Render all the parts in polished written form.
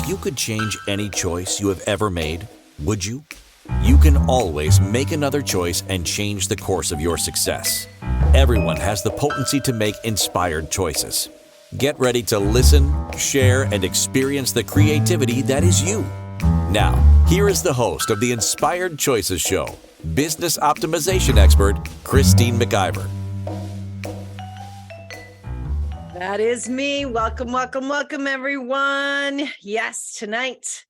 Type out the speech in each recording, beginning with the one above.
If you could change any choice you have ever made, would you? You can always make another choice and change the course of your success. Everyone has the potency to make inspired choices. Get ready to listen, share, and experience the creativity that is you. Now, here is the host of the Inspired Choices Show, business optimization expert, Christine McIver. That is me. Welcome, welcome, welcome, everyone. Yes, tonight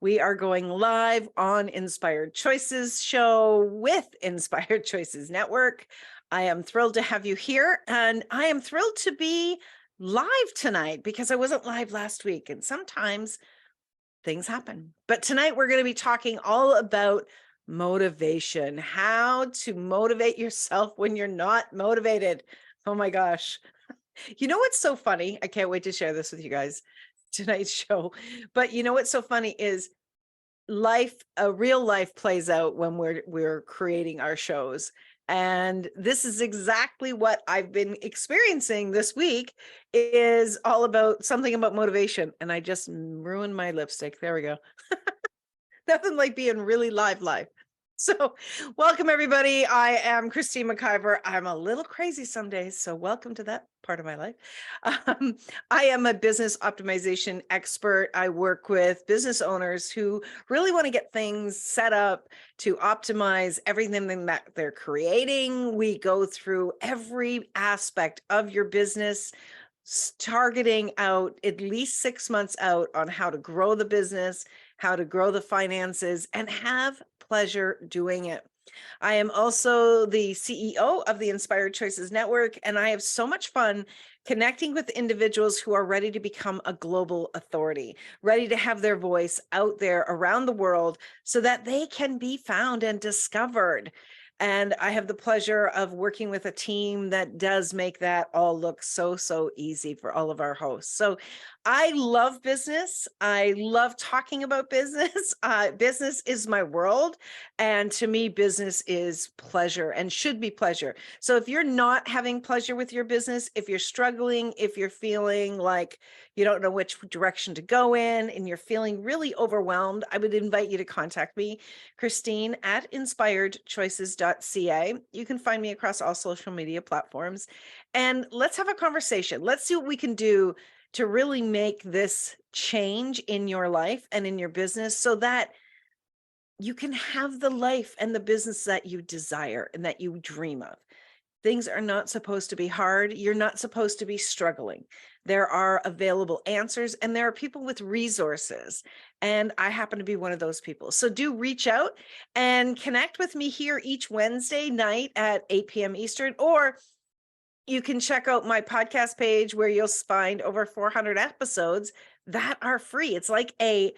we are going live on Inspired Choices Show with Inspired Choices Network. I am thrilled to have you here, and I am thrilled to be live tonight because I wasn't live last week, and sometimes things happen. But tonight we're going to be talking all about motivation, how to motivate yourself when you're not motivated. Oh my gosh. You know what's so funny? I can't wait to share this with you guys, tonight's show. But you know what's so funny is real life plays out when we're creating our shows. And this is exactly what I've been experiencing this week, is all about something about motivation. And I just ruined my lipstick. There we go. Nothing like being really live. So welcome, everybody. I am Christine McIver. I'm a little crazy some days, so welcome to that part of my life. I am a business optimization expert. I work with business owners who really want to get things set up to optimize everything that they're creating. We go through every aspect of your business, targeting out at least 6 months out on how to grow the business, how to grow the finances, and have pleasure doing it. I am also the CEO of the Inspired Choices Network, and I have so much fun connecting with individuals who are ready to become a global authority, ready to have their voice out there around the world so that they can be found and discovered. And I have the pleasure of working with a team that does make that all look so easy for all of our hosts. So I love business. I love talking about business. Business is my world. And to me, business is pleasure and should be pleasure. So if you're not having pleasure with your business, if you're struggling, if you're feeling like you don't know which direction to go in and you're feeling really overwhelmed, I would invite you to contact me, Christine at inspiredchoices.ca. You can find me across all social media platforms, and let's have a conversation. Let's see what we can do to really make this change in your life and in your business so that you can have the life and the business that you desire and that you dream of. Things are not supposed to be hard. You're not supposed to be struggling. There are available answers, and there are people with resources. And I happen to be one of those people. So do reach out and connect with me here each Wednesday night at 8 p.m. Eastern, or you can check out my podcast page where you'll find over 400 episodes that are free. It's like a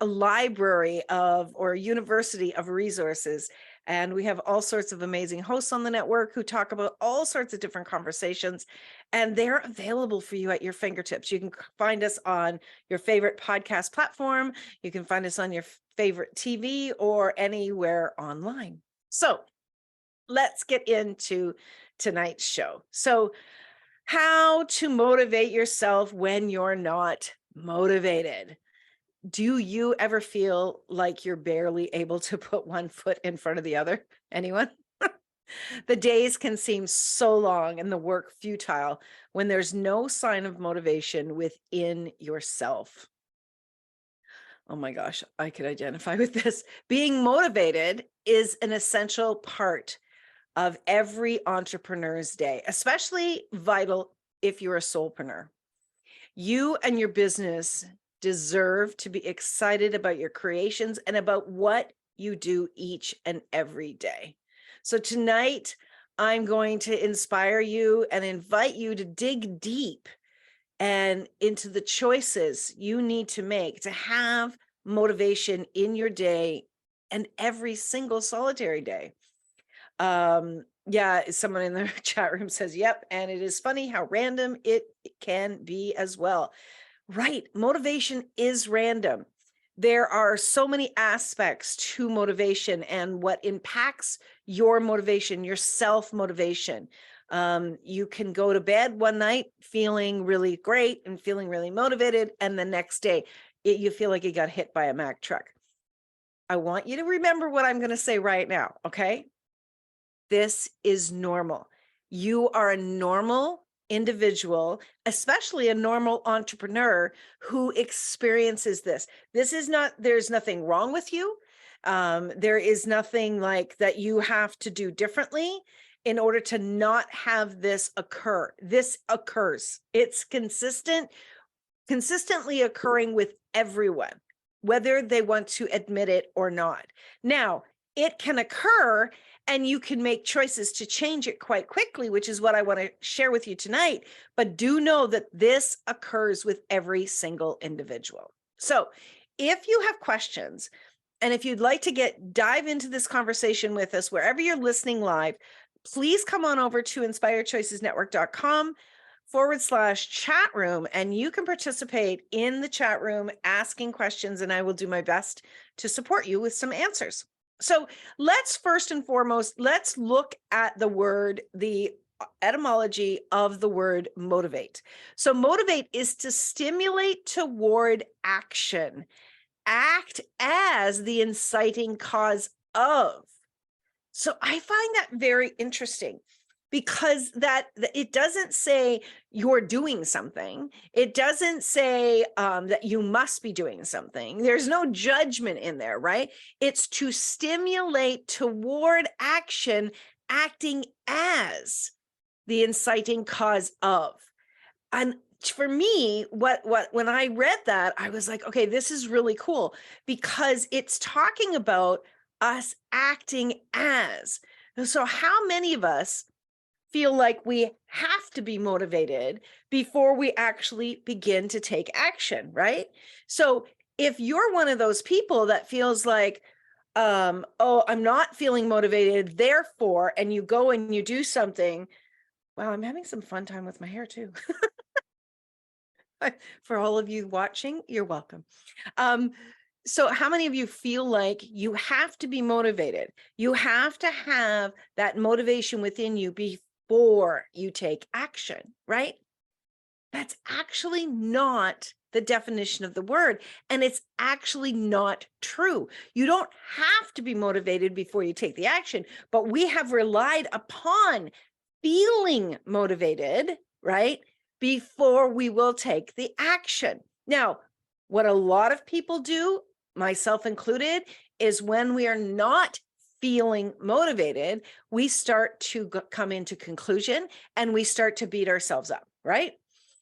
library or a university of resources. And we have all sorts of amazing hosts on the network who talk about all sorts of different conversations, and they're available for you at your fingertips. You can find us on your favorite podcast platform. You can find us on your favorite TV or anywhere online. So let's get into tonight's show. So how to motivate yourself when you're not motivated. Do you ever feel like you're barely able to put one foot in front of the other? Anyone? The days can seem so long and the work futile when there's no sign of motivation within yourself. Oh my gosh, I could identify with this. Being motivated is an essential part of every entrepreneur's day, especially vital if you're a solopreneur. You and your business deserve to be excited about your creations and about what you do each and every day. So tonight, I'm going to inspire you and invite you to dig deep and into the choices you need to make to have motivation in your day and every single solitary day. Yeah, someone in the chat room says, yep. And it is funny how random it can be as well. Right. Motivation is random. There are so many aspects to motivation and what impacts your motivation, your self-motivation. You can go to bed one night feeling really great and feeling really motivated, and the next day you feel like you got hit by a Mack truck. I want you to remember what I'm going to say right now, okay? This is normal. You are a normal individual, especially a normal entrepreneur who experiences this. This is not, there's nothing wrong with you. There is nothing like that you have to do differently in order to not have this occur. This occurs. It's consistently occurring with everyone, whether they want to admit it or not. Now, it can occur and you can make choices to change it quite quickly, which is what I want to share with you tonight. But do know that this occurs with every single individual. So if you have questions, and if you'd like to dive into this conversation with us, wherever you're listening live, please come on over to inspiredchoicesnetwork.com/chat room, and you can participate in the chat room asking questions, and I will do my best to support you with some answers. So let's first and foremost, let's look at the etymology of the word motivate. So motivate is to stimulate toward action, act as the inciting cause of. So I find that very interesting, because that it doesn't say you're doing something. It doesn't say that you must be doing something. There's no judgment in there, right? It's to stimulate toward action, acting as the inciting cause of. And for me, when I read that, I was like, okay, this is really cool, because it's talking about us acting as. So how many of us feel like we have to be motivated before we actually begin to take action, right? So if you're one of those people that feels like, oh, I'm not feeling motivated, therefore, and you go and you do something, wow, I'm having some fun time with my hair too. For all of you watching, you're welcome. So how many of you feel like you have to be motivated? You have to have that motivation within you before you take action, right? That's actually not the definition of the word. And it's actually not true. You don't have to be motivated before you take the action, but we have relied upon feeling motivated, right, before we will take the action. Now, what a lot of people do, myself included, is when we are not feeling motivated, we start to come into conclusion and we start to beat ourselves up, right?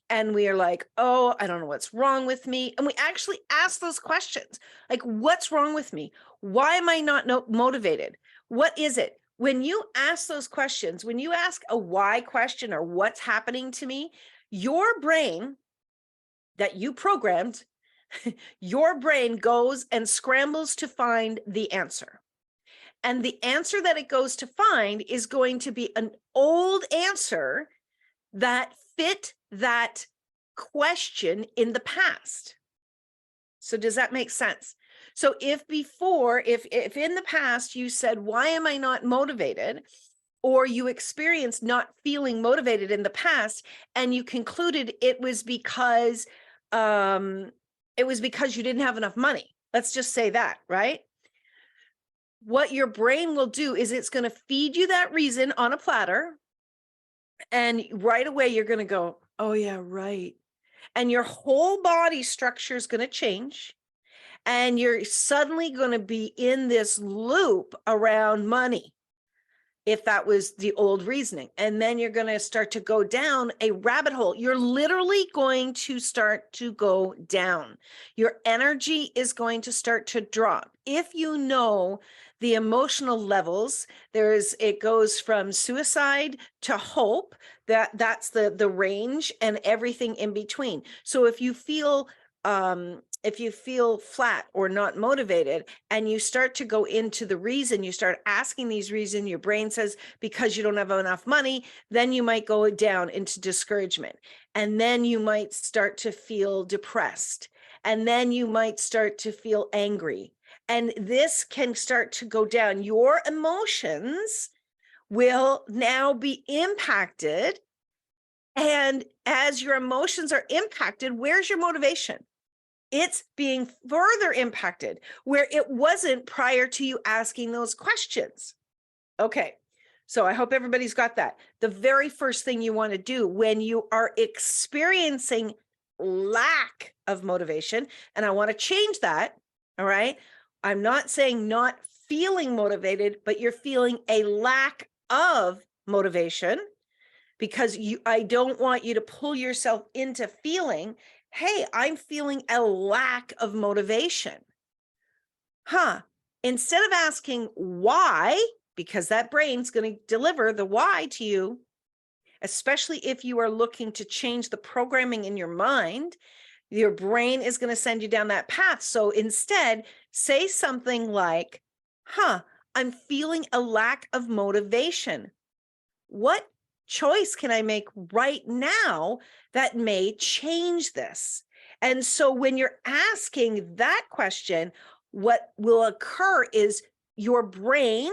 And we are like, oh, I don't know what's wrong with me. And we actually ask those questions, like, what's wrong with me? Why am I not motivated? What is it? When you ask those questions, when you ask a why question or what's happening to me, your brain that you programmed, your brain goes and scrambles to find the answer. And the answer that it goes to find is going to be an old answer that fit that question in the past. So does that make sense? So if in the past you said, why am I not motivated? Or you experienced not feeling motivated in the past, and you concluded it was because you didn't have enough money. Let's just say that, right? What your brain will do is it's going to feed you that reason on a platter. And right away, you're going to go, oh yeah, right. And your whole body structure is going to change. And you're suddenly going to be in this loop around money, if that was the old reasoning. And then you're going to start to go down a rabbit hole. You're literally going to start to go down. Your energy is going to start to drop. If you know the emotional levels, it goes from suicide to hope. That's the range, and everything in between. So if you feel flat or not motivated, and you start to go into the reason, you start asking these reasons, your brain says, because you don't have enough money, then you might go down into discouragement. And then you might start to feel depressed. And then you might start to feel angry. And this can start to go down. Your emotions will now be impacted. And as your emotions are impacted, where's your motivation? It's being further impacted where it wasn't prior to you asking those questions. Okay. So I hope everybody's got that. The very first thing you want to do when you are experiencing lack of motivation, and I want to change that. All right. I'm not saying not feeling motivated, but you're feeling a lack of motivation, because I don't want you to pull yourself into feeling, hey, I'm feeling a lack of motivation. Instead of asking why, because that brain's going to deliver the why to you, especially if you are looking to change the programming in your mind, your brain is going to send you down that path. So instead, say something like, I'm feeling a lack of motivation. What choice can I make right now that may change this? And so when you're asking that question, what will occur is your brain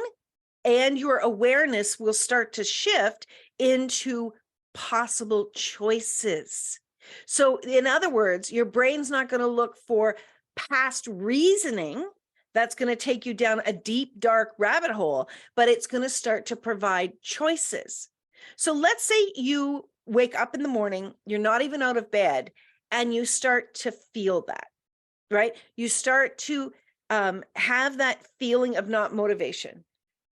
and your awareness will start to shift into possible choices. So in other words, your brain's not going to look for past reasoning that's going to take you down a deep, dark rabbit hole, but it's going to start to provide choices. So let's say you wake up in the morning, you're not even out of bed, and you start to feel that, right? You start to have that feeling of not motivation.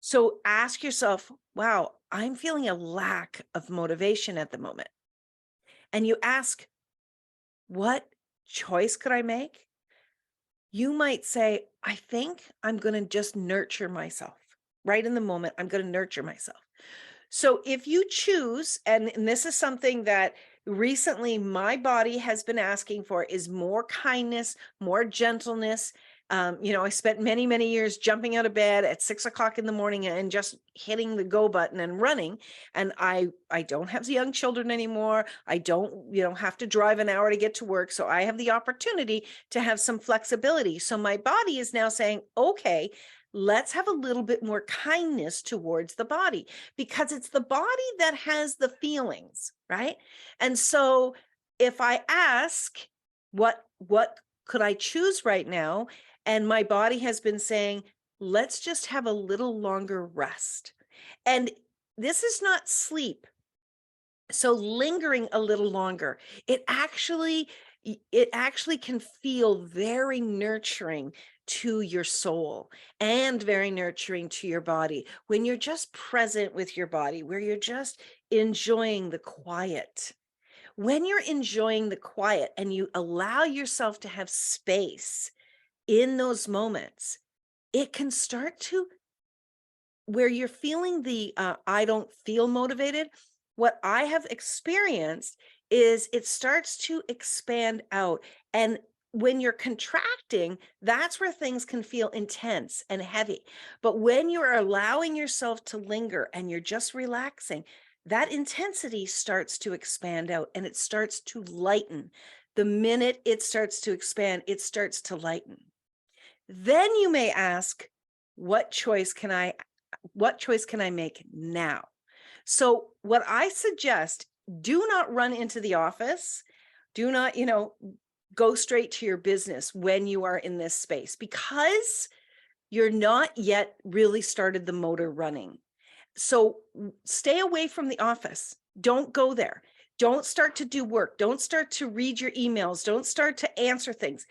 So ask yourself, wow, I'm feeling a lack of motivation at the moment. And you ask, what choice could I make? You might say, I think I'm going to just nurture myself. Right in the moment, I'm going to nurture myself. So if you choose, and this is something that recently my body has been asking for, is more kindness, more gentleness. I spent many, many years jumping out of bed at 6 o'clock in the morning and just hitting the go button and running. And I don't have young children anymore. I don't, have to drive an hour to get to work. So I have the opportunity to have some flexibility. So my body is now saying, okay, let's have a little bit more kindness towards the body, because it's the body that has the feelings, right? And so if I ask, what could I choose right now? And my body has been saying, let's just have a little longer rest. And this is not sleep. So lingering a little longer, it actually can feel very nurturing to your soul and very nurturing to your body when you're just present with your body, where you're just enjoying the quiet. When you're enjoying the quiet and you allow yourself to have space in those moments, it can start to, where you're feeling the I don't feel motivated. What I have experienced is it starts to expand out. And when you're contracting, that's where things can feel intense and heavy. But when you're allowing yourself to linger and you're just relaxing, that intensity starts to expand out and it starts to lighten. The minute it starts to expand, it starts to lighten. Then you may ask, what choice can I make now? So what I suggest, do not run into the office. Do not, go straight to your business when you are in this space, because you're not yet really started the motor running. So stay away from the office. Don't go there. Don't start to do work. Don't start to read your emails. Don't start to answer things.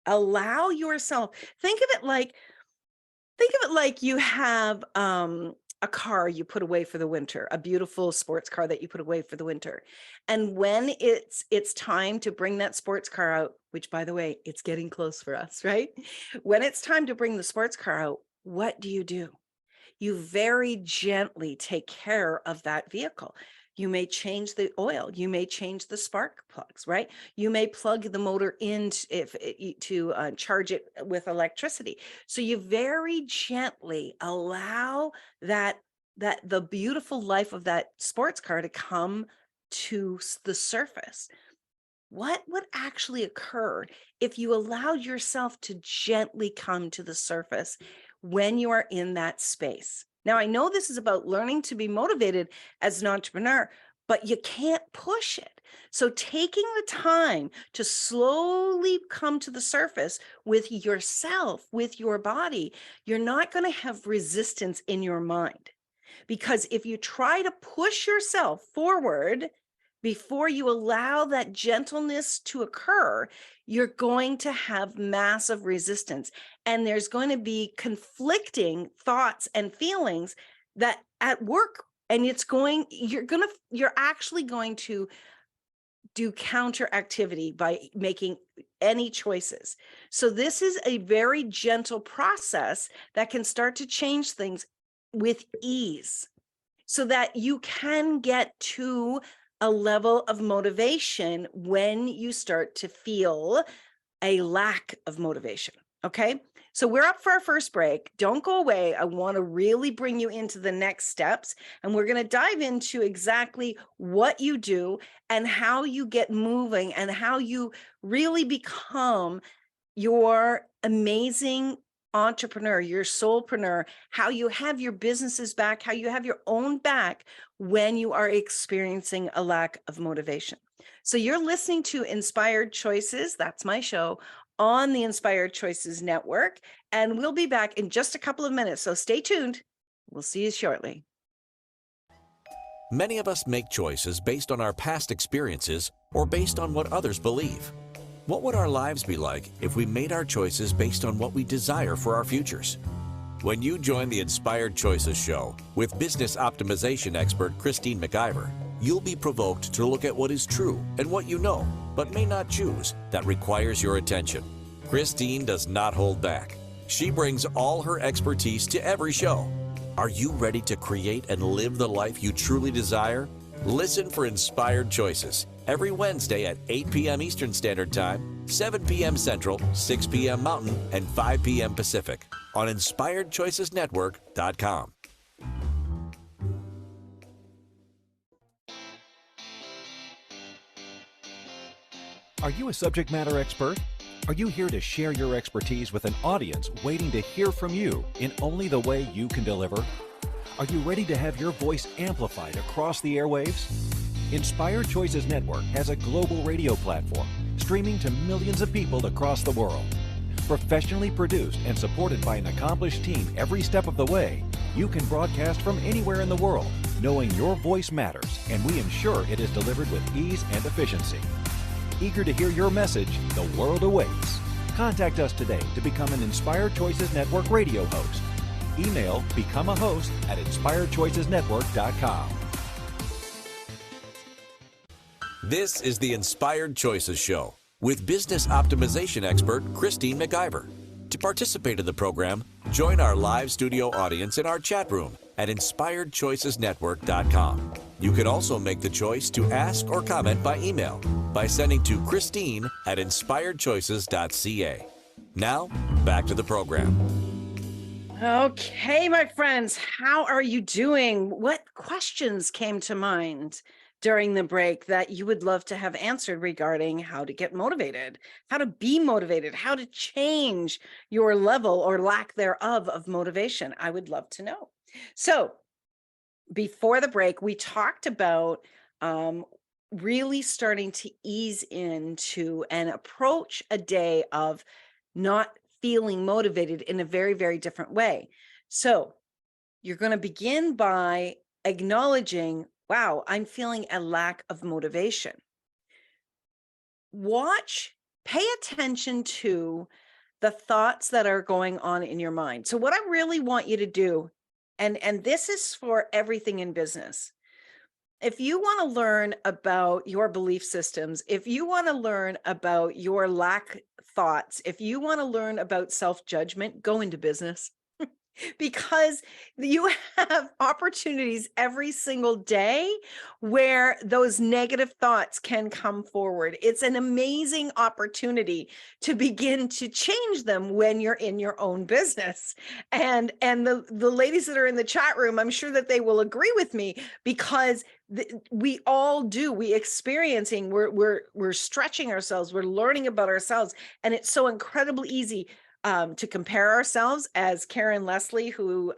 Allow yourself, think of it like you have a car you put away for the winter, a beautiful sports car that you put away for the winter. And when it's time to bring that sports car out, which by the way, it's getting close for us, right? When it's time to bring the sports car out, what do? You very gently take care of that vehicle. You may change the oil. You may change the spark plugs, right? You may plug the motor in to charge it with electricity. So you very gently allow that the beautiful life of that sports car to come to the surface. What would actually occur if you allowed yourself to gently come to the surface when you are in that space? Now, I know this is about learning to be motivated as an entrepreneur, but you can't push it. So taking the time to slowly come to the surface with yourself, with your body, you're not going to have resistance in your mind. Because if you try to push yourself forward before you allow that gentleness to occur, you're going to have massive resistance. And there's going to be conflicting thoughts and feelings that at work, and you're actually going to do counter activity by making any choices. So this is a very gentle process that can start to change things with ease so that you can get to a level of motivation when you start to feel a lack of motivation. Okay. So we're up for our first break. Don't go away. I want to really bring you into the next steps. And we're going to dive into exactly what you do and how you get moving and how you really become your amazing entrepreneur, your soulpreneur, how you have your businesses back, how you have your own back when you are experiencing a lack of motivation. So you're listening to Inspired Choices. That's my show on the Inspired Choices Network. And we'll be back in just a couple of minutes. So stay tuned. We'll see you shortly. Many of us make choices based on our past experiences or based on what others believe. What would our lives be like if we made our choices based on what we desire for our futures? When you join the Inspired Choices show with business optimization expert Christine McIver, you'll be provoked to look at what is true and what you know, but may not choose, that requires your attention. Christine does not hold back. She brings all her expertise to every show. Are you ready to create and live the life you truly desire? Listen for Inspired Choices every Wednesday at 8 p.m. Eastern Standard Time, 7 p.m. Central, 6 p.m. Mountain, and 5 p.m. Pacific on InspiredChoicesNetwork.com. Are you a subject matter expert? Are you here to share your expertise with an audience waiting to hear from you in only the way you can deliver? Are you ready to have your voice amplified across the airwaves? Inspired Choices Network has a global radio platform streaming to millions of people across the world. Professionally produced and supported by an accomplished team every step of the way, you can broadcast from anywhere in the world, knowing your voice matters, and we ensure it is delivered with ease and efficiency. Eager to hear your message, the world awaits. Contact us today to become an Inspired Choices Network radio host. Email becomeahost@inspiredchoicesnetwork.com. This is the Inspired Choices Show with business optimization expert Christine McIver. To participate in the program, join our live studio audience in our chat room at InspiredChoicesNetwork.com. You can also make the choice to ask or comment by email by sending to Christine@InspiredChoices.ca. Now, back to the program. Okay, my friends, how are you doing? What questions came to mind during the break that you would love to have answered regarding how to get motivated, how to be motivated, how to change your level or lack thereof of motivation? I would love to know. So before the break, we talked about really starting to ease into and approach a day of not feeling motivated in a very, very different way. So you're going to begin by acknowledging, wow, I'm feeling a lack of motivation. Pay attention to the thoughts that are going on in your mind. So what I really want you to do, and this is for everything in business, if you want to learn about your belief systems, if you want to learn about your lack thoughts, if you want to learn about self-judgment, go into business. Because you have opportunities every single day where those negative thoughts can come forward. It's an amazing opportunity to begin to change them when you're in your own business. And the ladies that are in the chat room, I'm sure that they will agree with me, because we all do. We're stretching ourselves, we're learning about ourselves, and it's so incredibly easy to compare ourselves, as Karen Leslie, who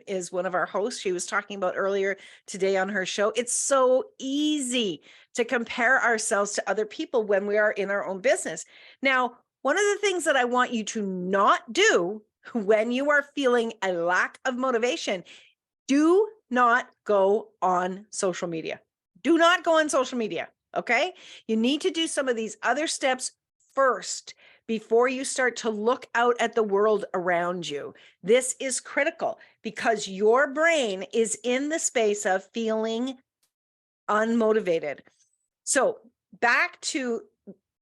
is one of our hosts, she was talking about earlier today on her show. It's so easy to compare ourselves to other people when we are in our own business. Now, one of the things that I want you to not do when you are feeling a lack of motivation, do not go on social media. Do not go on social media, okay? You need to do some of these other steps first before you start to look out at the world around you. This is critical because your brain is in the space of feeling unmotivated. So back to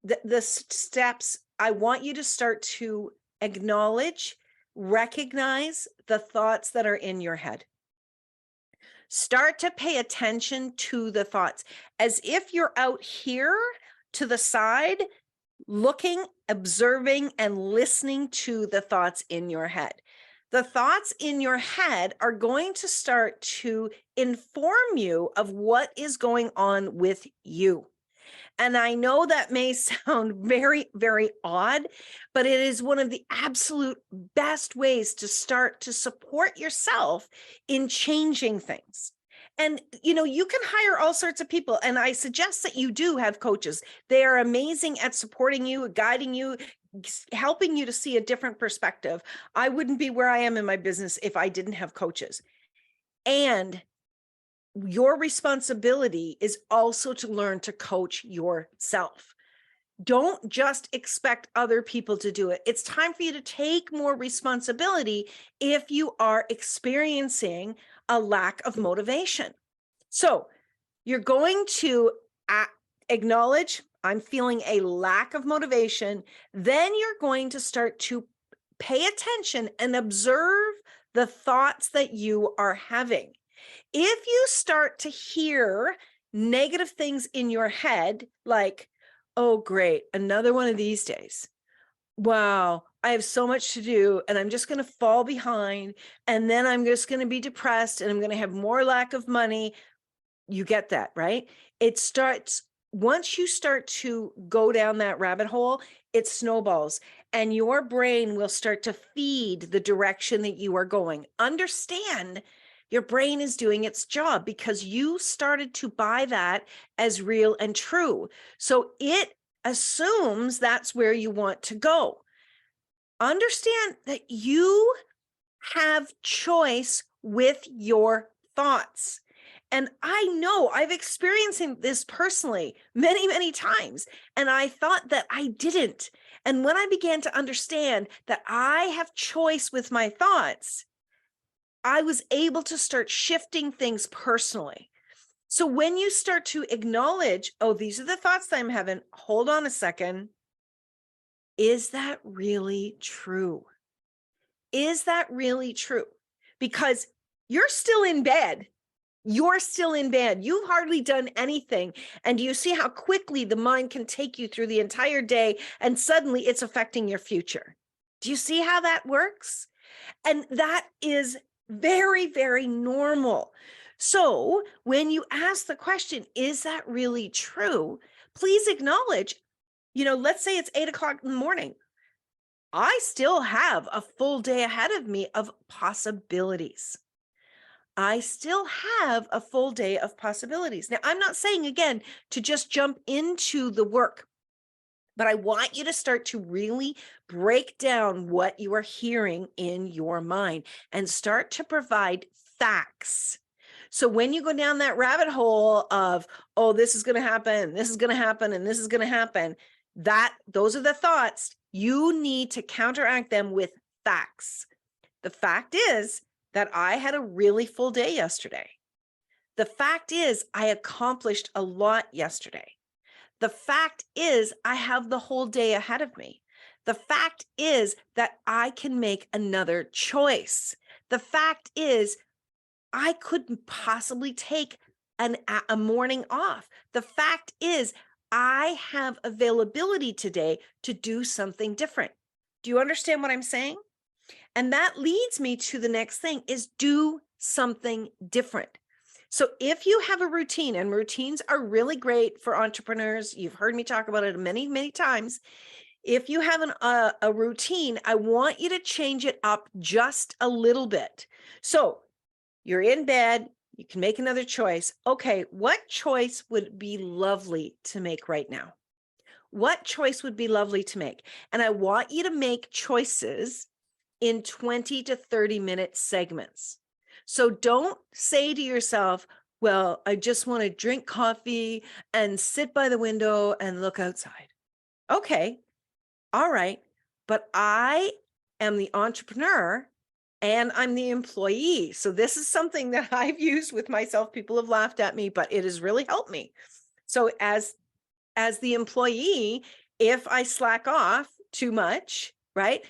the steps, I want you to start to acknowledge, recognize the thoughts that are in your head. Start to pay attention to the thoughts as if you're out here to the side, looking, observing, and listening to the thoughts in your head. The thoughts in your head are going to start to inform you of what is going on with you. And I know that may sound very, very odd, but it is one of the absolute best ways to start to support yourself in changing things. And, you can hire all sorts of people. And I suggest that you do have coaches. They are amazing at supporting you, guiding you, helping you to see a different perspective. I wouldn't be where I am in my business if I didn't have coaches. And your responsibility is also to learn to coach yourself. Don't just expect other people to do it. It's time for you to take more responsibility if you are experiencing a lack of motivation. So you're going to acknowledge, I'm feeling a lack of motivation. Then you're going to start to pay attention and observe the thoughts that you are having. If you start to hear negative things in your head, like, oh, great, another one of these days. Wow, I have so much to do and I'm just going to fall behind. And then I'm just going to be depressed and I'm going to have more lack of money. You get that, right? Once you start to go down that rabbit hole, it snowballs and your brain will start to feed the direction that you are going. Understand your brain is doing its job because you started to buy that as real and true. So it assumes that's where you want to go. Understand that you have choice with your thoughts. And I know I've experienced this personally many, many times. And I thought that I didn't. And when I began to understand that I have choice with my thoughts, I was able to start shifting things personally. So when you start to acknowledge, oh, these are the thoughts that I'm having, hold on a second. Is that really true? Is that really true? Because you're still in bed. You're still in bed. You've hardly done anything. And do you see how quickly the mind can take you through the entire day and suddenly it's affecting your future? Do you see how that works? And that is very, very normal. So when you ask the question, is that really true? Please acknowledge, let's say it's 8:00 in the morning. I still have a full day ahead of me of possibilities. I still have a full day of possibilities. Now, I'm not saying, again, to just jump into the work, but I want you to start to really break down what you are hearing in your mind and start to provide facts. So when you go down that rabbit hole of, oh, this is going to happen, this is going to happen, and this is going to happen, those are the thoughts. You need to counteract them with facts. The fact is that I had a really full day yesterday. The fact is I accomplished a lot yesterday. The fact is I have the whole day ahead of me. The fact is that I can make another choice. The fact is I couldn't possibly take a morning off. The fact is I have availability today to do something different. Do you understand what I'm saying? And that leads me to the next thing is do something different. So if you have a routine, and routines are really great for entrepreneurs, you've heard me talk about it many, many times. If you have a routine, I want you to change it up just a little bit. So you're in bed, you can make another choice. Okay, what choice would be lovely to make right now? What choice would be lovely to make? And I want you to make choices in 20 to 30-minute segments. So don't say to yourself, well, I just want to drink coffee and sit by the window and look outside. Okay, all right. But I am the entrepreneur and I'm the employee. So this is something that I've used with myself. People have laughed at me, but it has really helped me. So as the employee, if I slack off too much, right,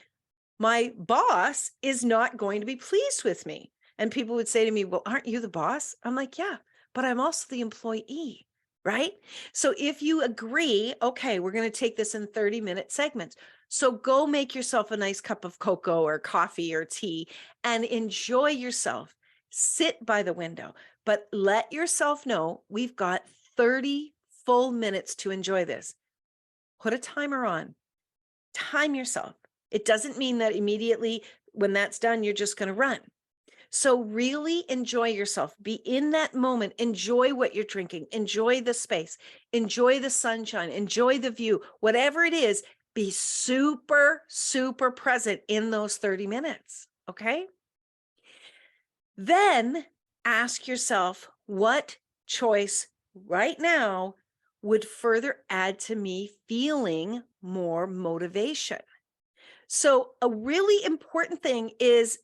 my boss is not going to be pleased with me. And people would say to me, well, aren't you the boss? I'm like, yeah, but I'm also the employee, right? So if you agree, okay, we're going to take this in 30-minute segments. So go make yourself a nice cup of cocoa or coffee or tea and enjoy yourself. Sit by the window, but let yourself know we've got 30 full minutes to enjoy this. Put a timer on. Time yourself. It doesn't mean that immediately when that's done, you're just going to run. So really enjoy yourself. Be in that moment. Enjoy what you're drinking. Enjoy the space. Enjoy the sunshine. Enjoy the view. Whatever it is, be super, super present in those 30 minutes. Okay? Then ask yourself, what choice right now would further add to me feeling more motivation? So a really important thing is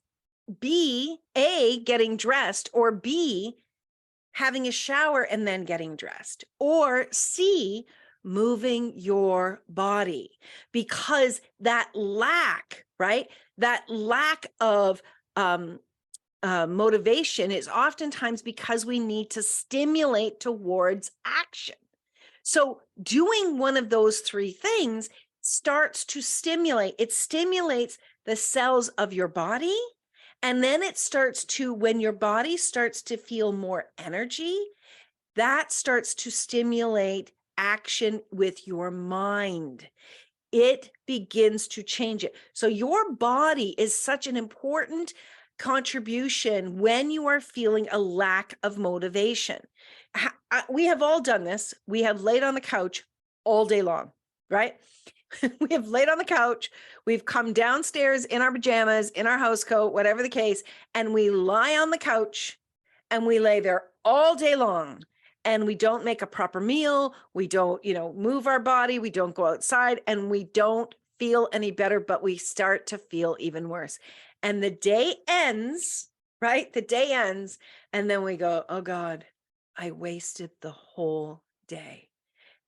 B, A, getting dressed, or B, having a shower and then getting dressed, or C, moving your body, because that lack, right? That lack of motivation is oftentimes because we need to stimulate towards action. So doing one of those three things starts to stimulate. It stimulates the cells of your body. And then it starts to, when your body starts to feel more energy, that starts to stimulate action with your mind. It begins to change it. So your body is such an important contribution when you are feeling a lack of motivation. We have all done this. We have laid on the couch all day long, right? We have laid on the couch. We've come downstairs in our pajamas, in our house coat, whatever the case, and we lie on the couch and we lay there all day long. And we don't make a proper meal. We don't, move our body. We don't go outside and we don't feel any better, but we start to feel even worse. And the day ends, right? The day ends. And then we go, oh God, I wasted the whole day.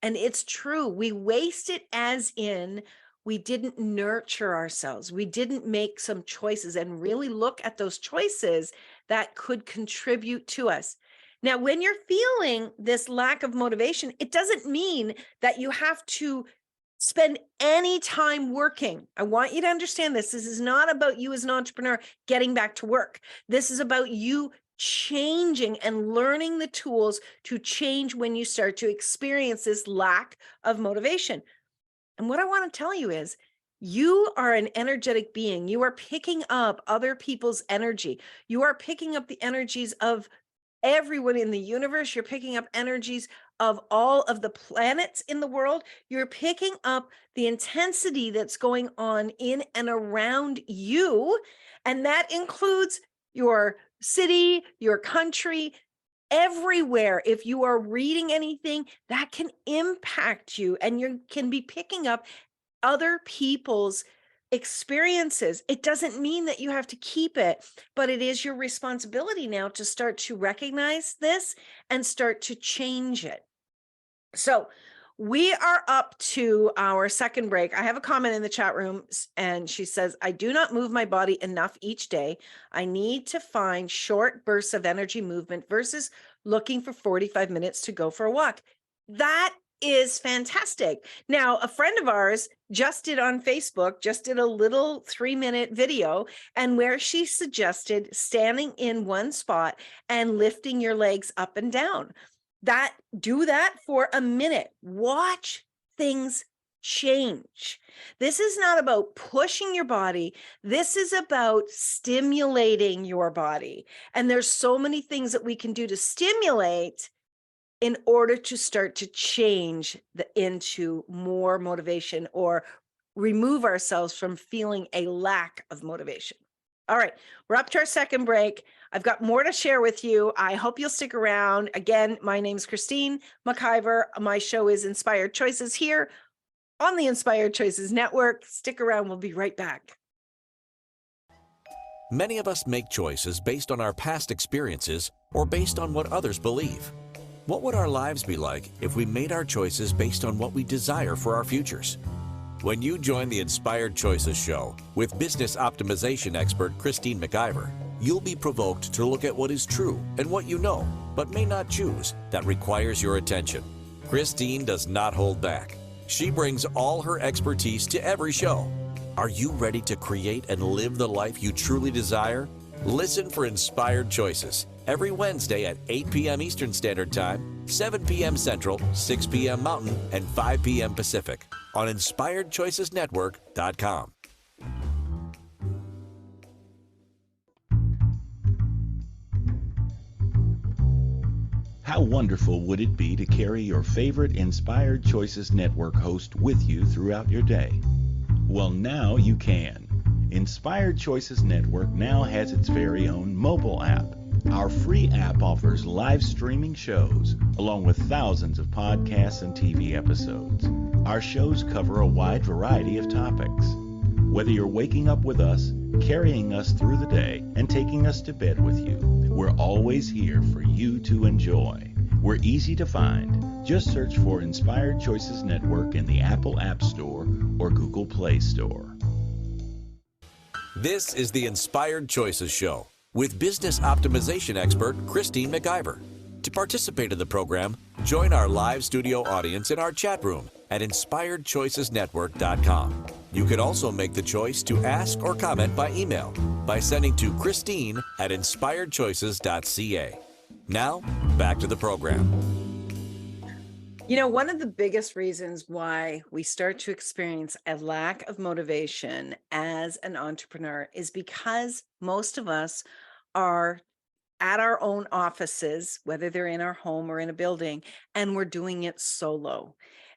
And it's true. We waste it as in we didn't nurture ourselves. We didn't make some choices and really look at those choices that could contribute to us. Now, when you're feeling this lack of motivation, it doesn't mean that you have to spend any time working. I want you to understand this. This is not about you as an entrepreneur getting back to work. This is about you changing and learning the tools to change when you start to experience this lack of motivation. And what I want to tell you is you are an energetic being. You are picking up other people's energy. You are picking up the energies of everyone in the universe. You're picking up energies of all of the planets in the world. You're picking up the intensity that's going on in and around you. And that includes your city, your country, everywhere. If you are reading anything that can impact you, and you can be picking up other people's experiences. It doesn't mean that you have to keep it, but it is your responsibility now to start to recognize this and start to change it. So we are up to our second break. I have a comment in the chat room and she says, I do not move my body enough each day. I need to find short bursts of energy movement versus looking for 45 minutes to go for a walk. That is fantastic. Now, a friend of ours just did on Facebook, just did a little 3-minute video, and where she suggested standing in one spot and lifting your legs up and down. Do that for a minute. Watch things change. This is not about pushing your body. This is about stimulating your body. And there's so many things that we can do to stimulate in order to start to change into more motivation or remove ourselves from feeling a lack of motivation. All right, we're up to our second break. I've got more to share with you. I hope you'll stick around. Again, my name's Christine McIver. My show is Inspired Choices here on the Inspired Choices Network. Stick around. We'll be right back. Many of us make choices based on our past experiences or based on what others believe. What would our lives be like if we made our choices based on what we desire for our futures? When you join the Inspired Choices show with business optimization expert Christine McIver, you'll be provoked to look at what is true and what you know, but may not choose, that requires your attention. Christine does not hold back. She brings all her expertise to every show. Are you ready to create and live the life you truly desire? Listen for Inspired Choices every Wednesday at 8 p.m. Eastern Standard Time, 7 p.m. Central, 6 p.m. Mountain, and 5 p.m. Pacific on InspiredChoicesNetwork.com. How wonderful would it be to carry your favorite Inspired Choices Network host with you throughout your day? Well, now you can. Inspired Choices Network now has its very own mobile app. Our free app offers live streaming shows, along with thousands of podcasts and TV episodes. Our shows cover a wide variety of topics. Whether you're waking up with us, carrying us through the day, and taking us to bed with you, we're always here for you to enjoy. We're easy to find. Just search for Inspired Choices Network in the Apple App Store or Google Play Store. This is the Inspired Choices Show with business optimization expert Christine McIver. To participate in the program, join our live studio audience in our chat room at InspiredChoicesNetwork.com. You can also make the choice to ask or comment by email by sending to Christine@InspiredChoices.ca. Now, back to the program. You know, one of the biggest reasons why we start to experience a lack of motivation as an entrepreneur is because most of us are at our own offices, whether they're in our home or in a building, and we're doing it solo.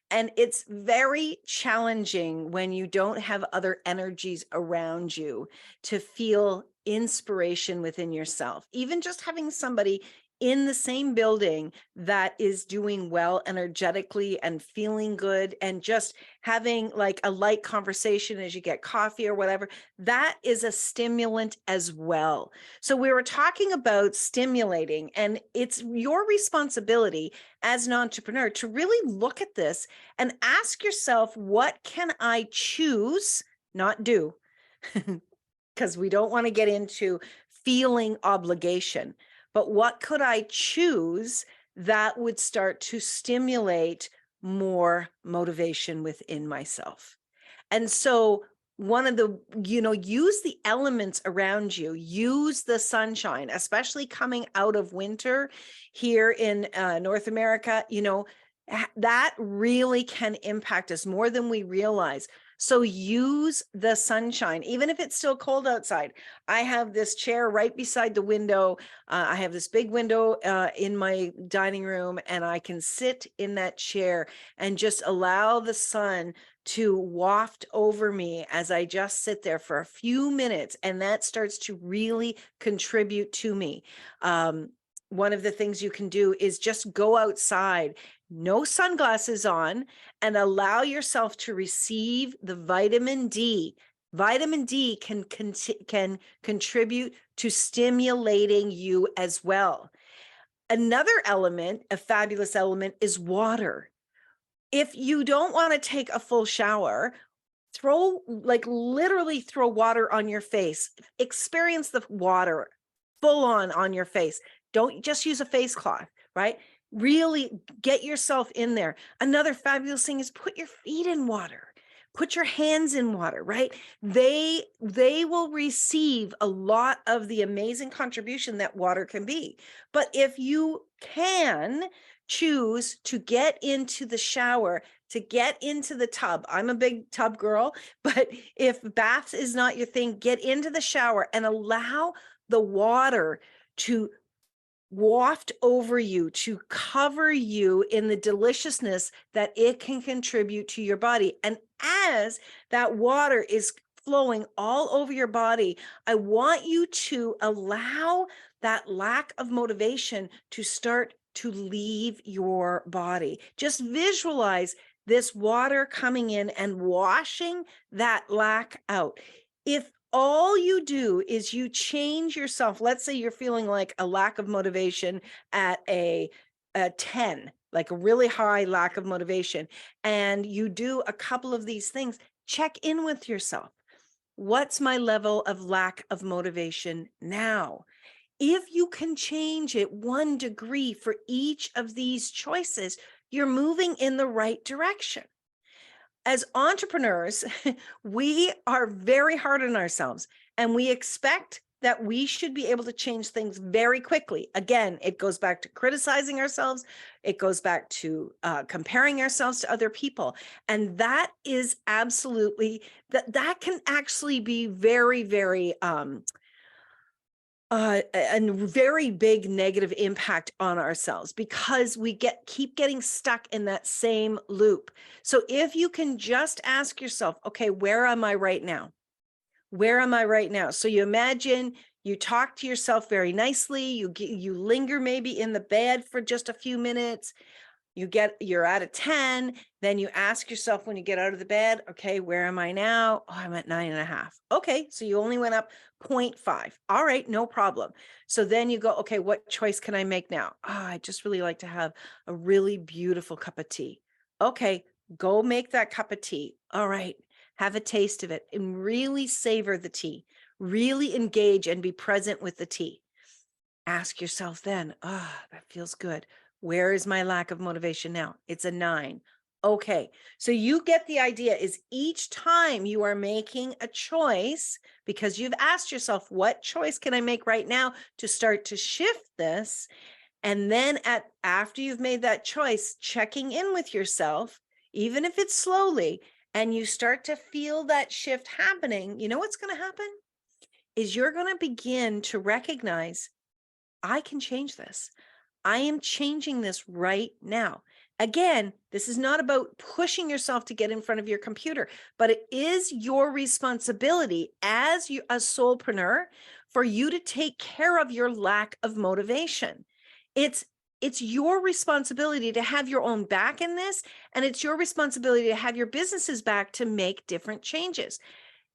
And it's very challenging when you don't have other energies around you to feel inspiration within yourself. Even just having somebody in the same building that is doing well energetically and feeling good and just having like a light conversation as you get coffee or whatever, that is a stimulant as well. So we were talking about stimulating, and it's your responsibility as an entrepreneur to really look at this and ask yourself, what can I choose, not do? Because we don't want to get into feeling obligation. But what could I choose that would start to stimulate more motivation within myself? And so one of the, use the elements around you, use the sunshine, especially coming out of winter here in North America, that really can impact us more than we realize. So use the sunshine, even if it's still cold outside. I have this chair right beside the window. I have this big window in my dining room, and I can sit in that chair and just allow the sun to waft over me as I just sit there for a few minutes. And that starts to really contribute to me. One of the things you can do is just go outside, no sunglasses on, and allow yourself to receive the vitamin D. Vitamin D can contribute to stimulating you as well. Another element, a fabulous element, is water. If you don't want to take a full shower, literally throw water on your face. Experience the water full on your face. Don't just use a face cloth, right? Really get yourself in there. Another fabulous thing is put your feet in water. Put your hands in water, right? They will receive a lot of the amazing contribution that water can be. But if you can, choose to get into the shower, to get into the tub. I'm a big tub girl, but if baths is not your thing, get into the shower and allow the water to waft over you, to cover you in the deliciousness that it can contribute to your body. And as that water is flowing all over your body, I want you to allow that lack of motivation to start to leave your body. Just visualize this water coming in and washing that lack out. If all you do is you change yourself, let's say you're feeling like a lack of motivation at a 10, like a really high lack of motivation, and you do a couple of these things, check in with yourself. What's my level of lack of motivation now? If you can change it 1 degree for each of these choices, you're moving in the right direction. As entrepreneurs, we are very hard on ourselves and we expect that we should be able to change things very quickly. Again, it goes back to criticizing ourselves. It goes back to comparing ourselves to other people. And that is absolutely, that can actually be very, very, a very big negative impact on ourselves because we keep getting stuck in that same loop. So if you can just ask yourself, okay, where am I right now? Where am I right now? So you imagine you talk to yourself very nicely. You linger maybe in the bed for just a few minutes. You're at a 10, then you ask yourself when you get out of the bed, okay, where am I now? Oh, I'm at 9.5. Okay, so you only went up 0.5. All right, no problem. So then you go, okay, what choice can I make now? Oh, I just really like to have a really beautiful cup of tea. Okay, go make that cup of tea. All right, have a taste of it and really savor the tea. Really engage and be present with the tea. Ask yourself then, that feels good. Where is my lack of motivation now? It's a 9. Okay, so you get the idea is each time you are making a choice, because you've asked yourself, what choice can I make right now to start to shift this? And then after you've made that choice, checking in with yourself, even if it's slowly, and you start to feel that shift happening, you know what's going to happen? Is you're going to begin to recognize, I can change this. I am changing this right now. Again, this is not about pushing yourself to get in front of your computer, but it is your responsibility as a solopreneur for you to take care of your lack of motivation. It's your responsibility to have your own back in this, and it's your responsibility to have your businesses back to make different changes.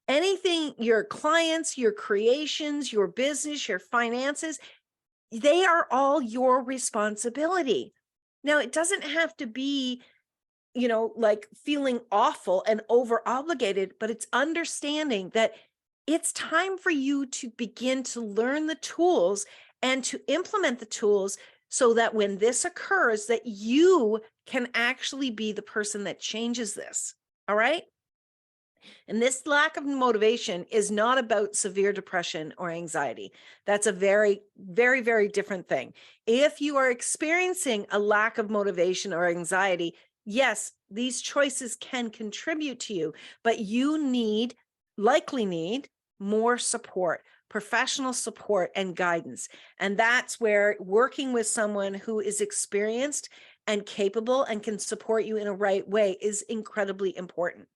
Anything, your clients, your creations, your business, your finances, they are all your responsibility. Now, it doesn't have to be, like feeling awful and over obligated, but it's understanding that it's time for you to begin to learn the tools and to implement the tools so that when this occurs, that you can actually be the person that changes this. All right. And this lack of motivation is not about severe depression or anxiety. That's a very, very, very different thing. If you are experiencing a lack of motivation or anxiety, yes, these choices can contribute to you, but you likely need more support, professional support and guidance. And that's where working with someone who is experienced and capable and can support you in a right way is incredibly important.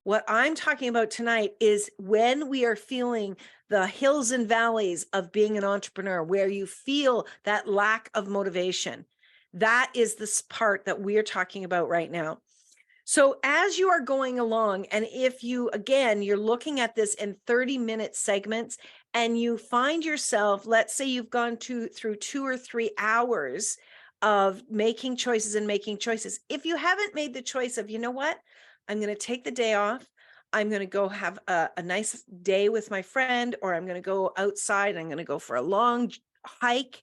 What I'm talking about tonight is when we are feeling the hills and valleys of being an entrepreneur, where you feel that lack of motivation. That is this part that we're talking about right now. So as you are going along, and if you, again, you're looking at this in 30-minute segments and you find yourself, let's say you've gone through 2 or 3 hours of making choices and making choices. If you haven't made the choice of, you know what, I'm going to take the day off. I'm going to go have a nice day with my friend, or I'm going to go outside. I'm going to go for a long hike.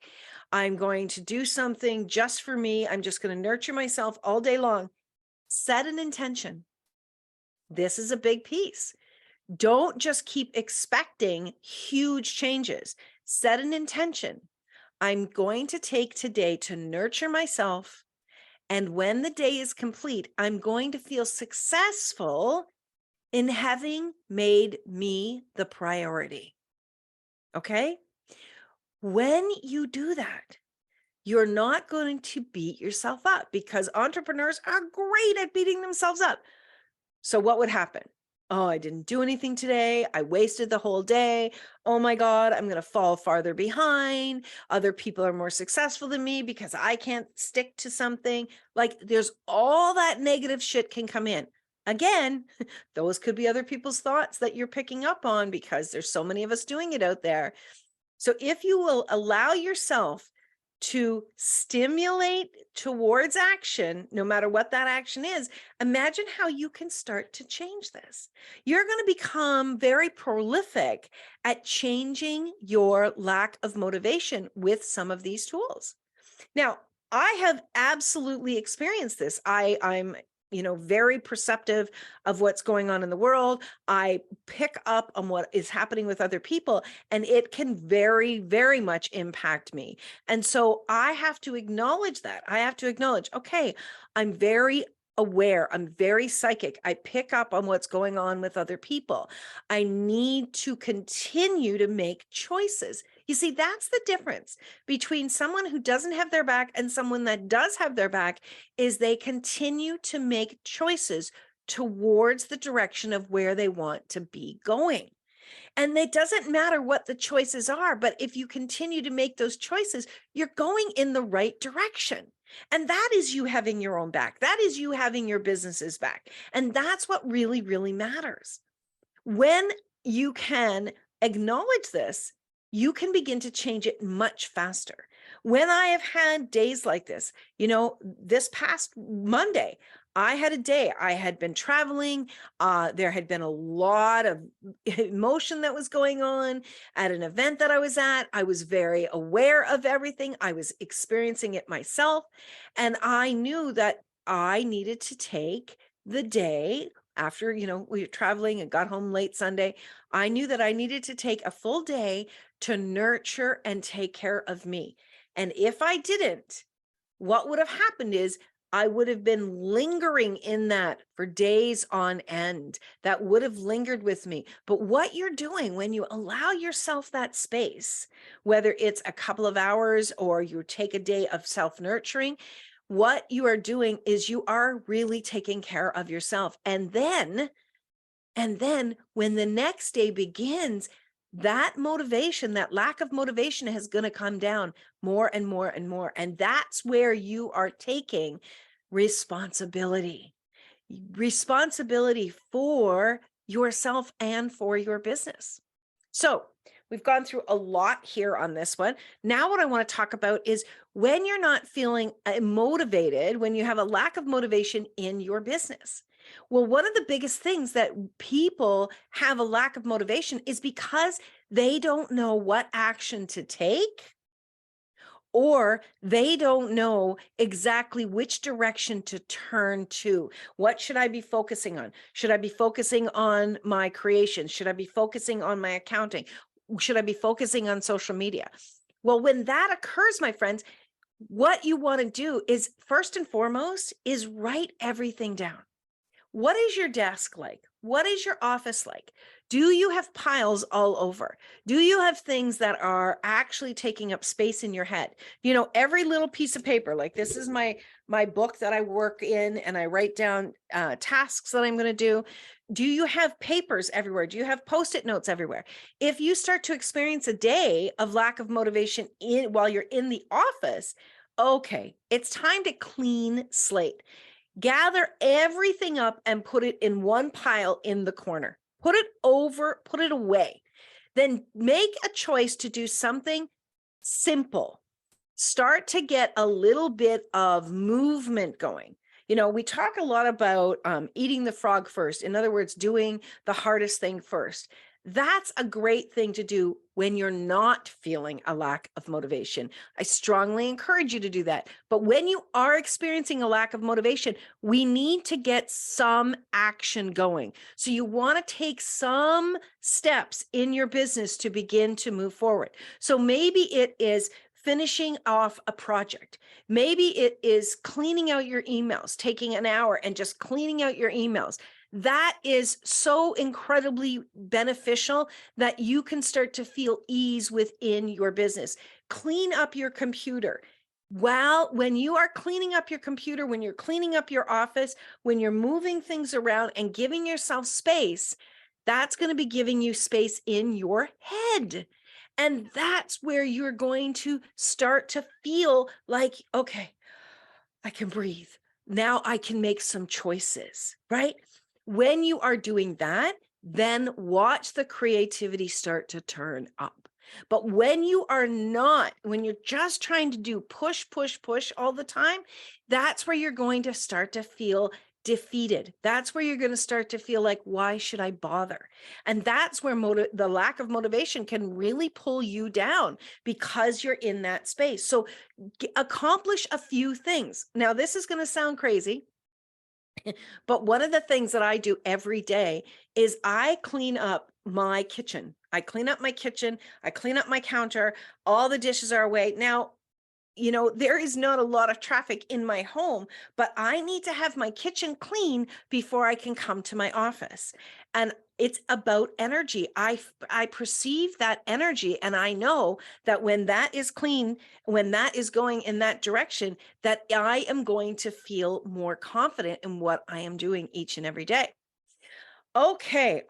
I'm going to do something just for me. I'm just going to nurture myself all day long. Set an intention. This is a big piece. Don't just keep expecting huge changes. Set an intention. I'm going to take today to nurture myself. And when the day is complete, I'm going to feel successful in having made me the priority. Okay? When you do that, you're not going to beat yourself up, because entrepreneurs are great at beating themselves up. So what would happen? Oh, I didn't do anything today. I wasted the whole day. Oh my God, I'm going to fall farther behind. Other people are more successful than me because I can't stick to something. Like, there's all that negative shit can come in. Again, those could be other people's thoughts that you're picking up on, because there's so many of us doing it out there. So if you will allow yourself to stimulate towards action, no matter what that action is, imagine how you can start to change this. You're going to become very prolific at changing your lack of motivation with some of these tools. Now, I have absolutely experienced this. I'm very perceptive of what's going on in the world. I pick up on what is happening with other people, and it can very, very much impact me. And so I have to acknowledge that. I have to acknowledge, okay, I'm very aware. I'm very psychic. I pick up on what's going on with other people. I need to continue to make choices. You see, that's the difference between someone who doesn't have their back and someone that does have their back, is they continue to make choices towards the direction of where they want to be going. And it doesn't matter what the choices are, but if you continue to make those choices, you're going in the right direction. And that is you having your own back. That is you having your business's back. And that's what really, really matters. When you can acknowledge this, you can begin to change it much faster. When I have had days like this, this past Monday, I had a day. I had been traveling. There had been a lot of emotion that was going on at an event that I was at. I was very aware of everything. I was experiencing it myself. And I knew that I needed to take the day after, we were traveling and got home late Sunday. I knew that I needed to take a full day to nurture and take care of me. And if I didn't, what would have happened is I would have been lingering in that for days on end. That would have lingered with me. But what you're doing when you allow yourself that space, whether it's a couple of hours or you take a day of self-nurturing, what you are doing is you are really taking care of yourself. And then when the next day begins, that motivation, that lack of motivation is going to come down more and more and more. And that's where you are taking responsibility for yourself and for your business. So we've gone through a lot here on this one. Now, what I want to talk about is when you're not feeling motivated, when you have a lack of motivation in your business. Well, one of the biggest things that people have a lack of motivation is because they don't know what action to take, or they don't know exactly which direction to turn to. What should I be focusing on? Should I be focusing on my creation? Should I be focusing on my accounting? Should I be focusing on social media? Well, when that occurs, my friends, what you want to do is, first and foremost, is write everything down. What is your desk like? What is your office like? Do you have piles all over? Do you have things that are actually taking up space in your head? Every little piece of paper, like this is my book that I work in, and I write down tasks that I'm going to do. Do you have papers everywhere? Do you have Post-it notes everywhere? If you start to experience a day of lack of motivation while you're in the office, okay, it's time to clean slate. Gather everything up and put it in one pile in the corner. Put it away. Then make a choice to do something simple. Start to get a little bit of movement going. We talk a lot about eating the frog first. In other words, doing the hardest thing first. That's a great thing to do when you're not feeling a lack of motivation. I strongly encourage you to do that. But when you are experiencing a lack of motivation, we need to get some action going. So you want to take some steps in your business to begin to move forward. So maybe it is finishing off a project. Maybe it is cleaning out your emails, taking an hour and just cleaning out your emails. That is so incredibly beneficial that you can start to feel ease within your business. Clean up your computer. When you are cleaning up your computer, when you're cleaning up your office, when you're moving things around and giving yourself space, that's going to be giving you space in your head. And that's where you're going to start to feel like, okay, I can breathe. Now I can make some choices, right? When you are doing that, then watch the creativity start to turn up. But when you are not, when you're just trying to do push, push, push all the time, that's where you're going to start to feel defeated. That's where you're going to start to feel like, why should I bother? And that's where the lack of motivation can really pull you down because you're in that space. So accomplish a few things. Now, this is going to sound crazy, but one of the things that I do every day is I clean up my kitchen. I clean up my kitchen. I clean up my counter. All the dishes are away. Now, there is not a lot of traffic in my home, but I need to have my kitchen clean before I can come to my office. And it's about energy. I perceive that energy, and I know that when that is clean, when that is going in that direction, that I am going to feel more confident in what I am doing each and every day. Okay,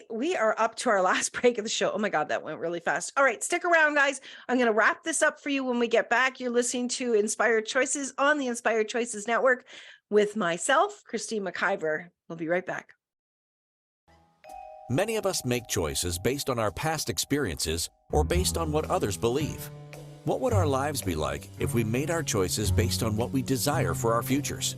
we are up to our last break of the show. Oh my God, that went really fast. All right, stick around, guys. I'm going to wrap this up for you when we get back. You're listening to Inspired Choices on the Inspired Choices Network with myself, Christine McIver. We'll be right back. Many of us make choices based on our past experiences or based on what others believe. What would our lives be like if we made our choices based on what we desire for our futures?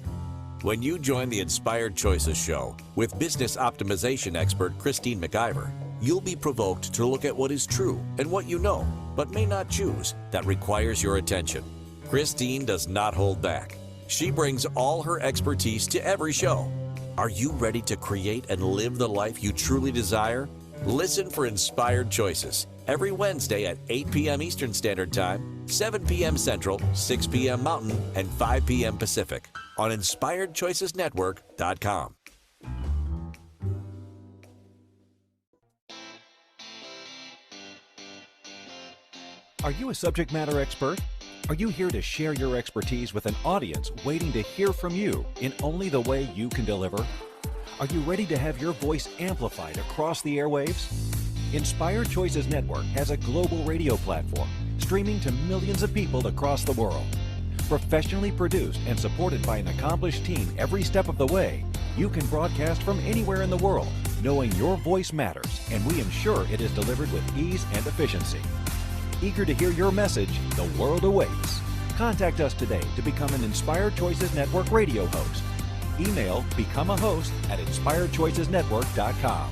When you join the Inspired Choices show with business optimization expert Christine McIver, you'll be provoked to look at what is true and what you know, but may not choose, that requires your attention. Christine does not hold back. She brings all her expertise to every show. Are you ready to create and live the life you truly desire? Listen for Inspired Choices every Wednesday at 8 p.m. Eastern Standard Time, 7 p.m. Central, 6 p.m. Mountain, and 5 p.m. Pacific on InspiredChoicesNetwork.com. Are you a subject matter expert? Are you here to share your expertise with an audience waiting to hear from you in only the way you can deliver? Are you ready to have your voice amplified across the airwaves? Inspired Choices Network has a global radio platform streaming to millions of people across the world. Professionally produced and supported by an accomplished team every step of the way, you can broadcast from anywhere in the world, knowing your voice matters, and we ensure it is delivered with ease and efficiency. Eager to hear your message, the world awaits. Contact us today to become an Inspired Choices Network radio host. Email become a host at inspiredchoicesnetwork.com.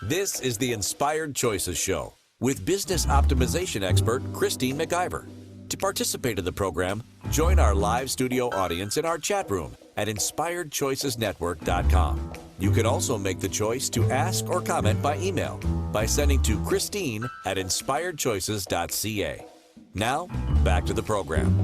This is the Inspired Choices Show with business optimization expert Christine McIver. To participate in the program, join our live studio audience in our chat room at inspiredchoicesnetwork.com. You can also make the choice to ask or comment by email by sending to Christine at inspiredchoices.ca. Now, back to the program.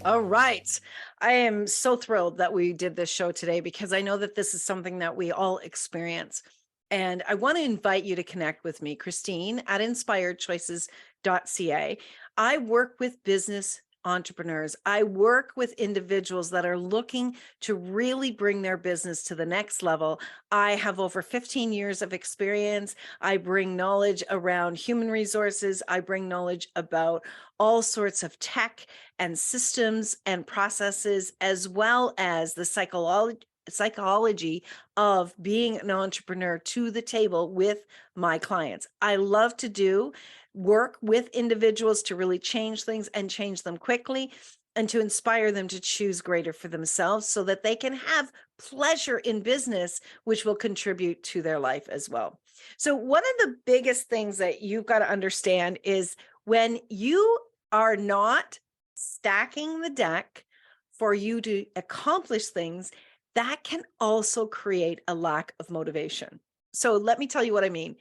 All right. I am so thrilled that we did this show today because I know that this is something that we all experience. And I want to invite you to connect with me, Christine, at inspiredchoices.ca. I work with business entrepreneurs. I work with individuals that are looking to really bring their business to the next level. I have over 15 years of experience. I bring knowledge around human resources. I bring knowledge about all sorts of tech and systems and processes, as well as the psychology of being an entrepreneur to the table with my clients. I love to work with individuals to really change things and change them quickly, and to inspire them to choose greater for themselves so that they can have pleasure in business, which will contribute to their life as well. So one of the biggest things that you've got to understand is when you are not stacking the deck for you to accomplish things, that can also create a lack of motivation. So let me tell you what I mean.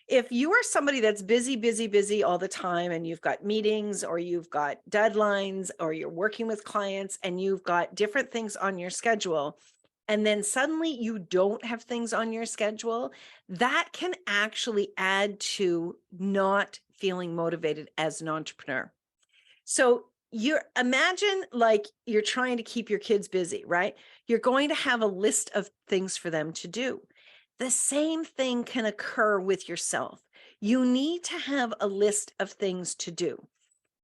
if you are somebody that's busy, busy, busy all the time, and you've got meetings or you've got deadlines or you're working with clients and you've got different things on your schedule, and then suddenly you don't have things on your schedule, that can actually add to not feeling motivated as an entrepreneur. So you imagine like you're trying to keep your kids busy, right? You're going to have a list of things for them to do. The same thing can occur with yourself. You need to have a list of things to do.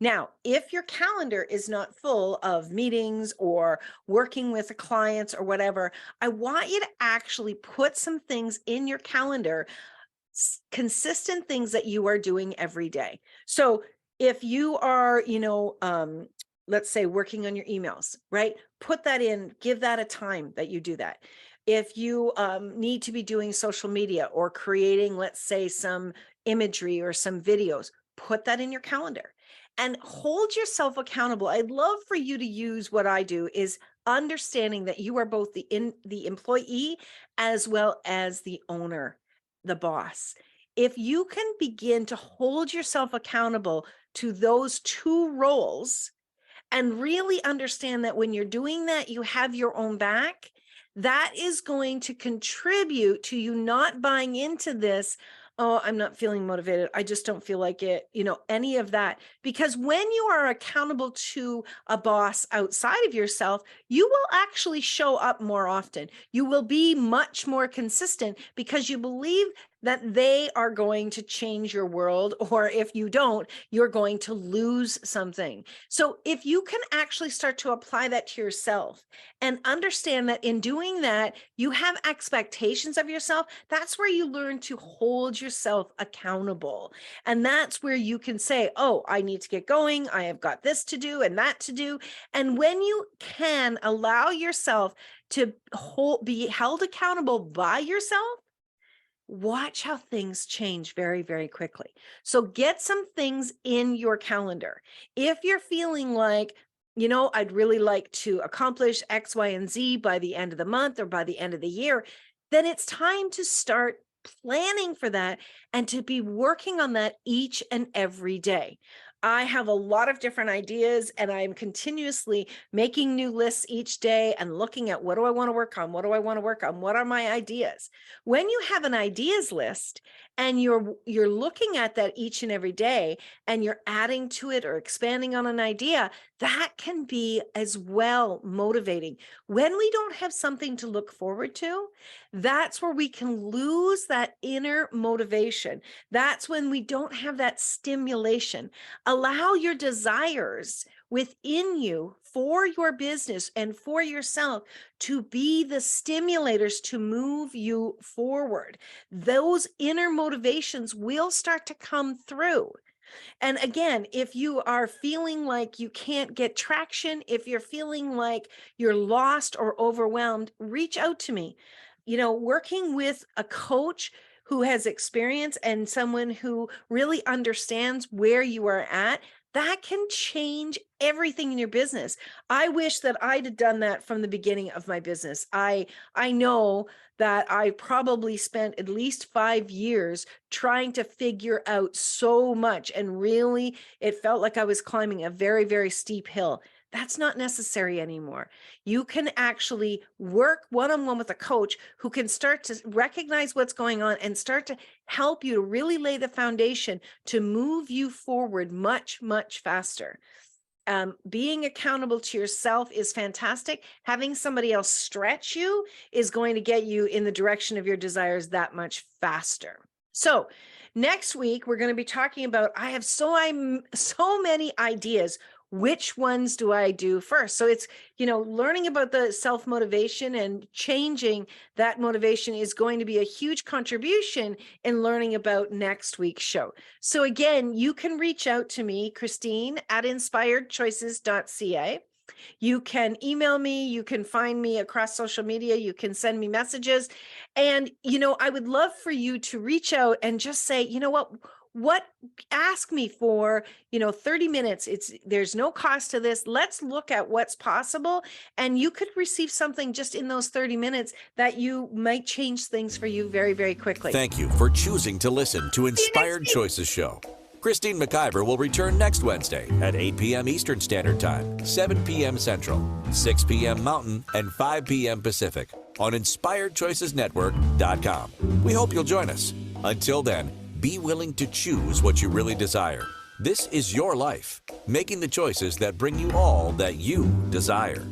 Now, if your calendar is not full of meetings or working with clients or whatever, I want you to actually put some things in your calendar, consistent things that you are doing every day. So if you are, let's say working on your emails, right? Put that in, give that a time that you do that. If you need to be doing social media or creating, let's say, some imagery or some videos, put that in your calendar and hold yourself accountable. I'd love for you to use what I do is understanding that you are both the employee as well as the owner, the boss. If you can begin to hold yourself accountable to those two roles and really understand that when you're doing that, you have your own back, that is going to contribute to you not buying into this. Oh, I'm not feeling motivated. I just don't feel like it, any of that. Because when you are accountable to a boss outside of yourself, you will actually show up more often. You will be much more consistent because you believe that they are going to change your world, or if you don't, you're going to lose something. So if you can actually start to apply that to yourself and understand that in doing that, you have expectations of yourself, that's where you learn to hold yourself accountable. And that's where you can say, oh, I need to get going. I have got this to do and that to do. And when you can allow yourself to be held accountable by yourself, watch how things change very, very quickly. So get some things in your calendar. If you're feeling like, I'd really like to accomplish X, Y, and Z by the end of the month or by the end of the year, then it's time to start planning for that and to be working on that each and every day. I have a lot of different ideas and I'm continuously making new lists each day and looking at what do I want to work on? What do I want to work on? What are my ideas? When you have an ideas list and you're looking at that each and every day and you're adding to it or expanding on an idea, that can be as well motivating. When we don't have something to look forward to, that's where we can lose that inner motivation. That's when we don't have that stimulation. Allow your desires within you for your business and for yourself to be the stimulators to move you forward. Those inner motivations will start to come through. And again, if you are feeling like you can't get traction, if you're feeling like you're lost or overwhelmed, reach out to me. Working with a coach who has experience and someone who really understands where you are at, that can change everything in your business. I wish that I'd have done that from the beginning of my business. I know that I probably spent at least 5 years trying to figure out so much, and really it felt like I was climbing a very, very steep hill. That's not necessary anymore. You can actually work one-on-one with a coach who can start to recognize what's going on and start to help you to really lay the foundation to move you forward much, much faster. Being accountable to yourself is fantastic. Having somebody else stretch you is going to get you in the direction of your desires that much faster. So next week, we're going to be talking about, I have so many ideas. Which ones do I do first? So it's, learning about the self-motivation and changing that motivation is going to be a huge contribution in learning about next week's show. So again, you can reach out to me, Christine, at inspiredchoices.ca. You can email me, you can find me across social media, you can send me messages. And, I would love for you to reach out and just say, ask me for, 30 minutes. There's no cost to this. Let's look at what's possible. And you could receive something just in those 30 minutes that you might change things for you very, very quickly. Thank you for choosing to listen to Inspired Choices Show. Christine McIver will return next Wednesday at 8 p.m. Eastern Standard Time, 7 p.m. Central, 6 p.m. Mountain, and 5 p.m. Pacific on InspiredChoicesNetwork.com. We hope you'll join us. Until then, be willing to choose what you really desire. This is your life, making the choices that bring you all that you desire.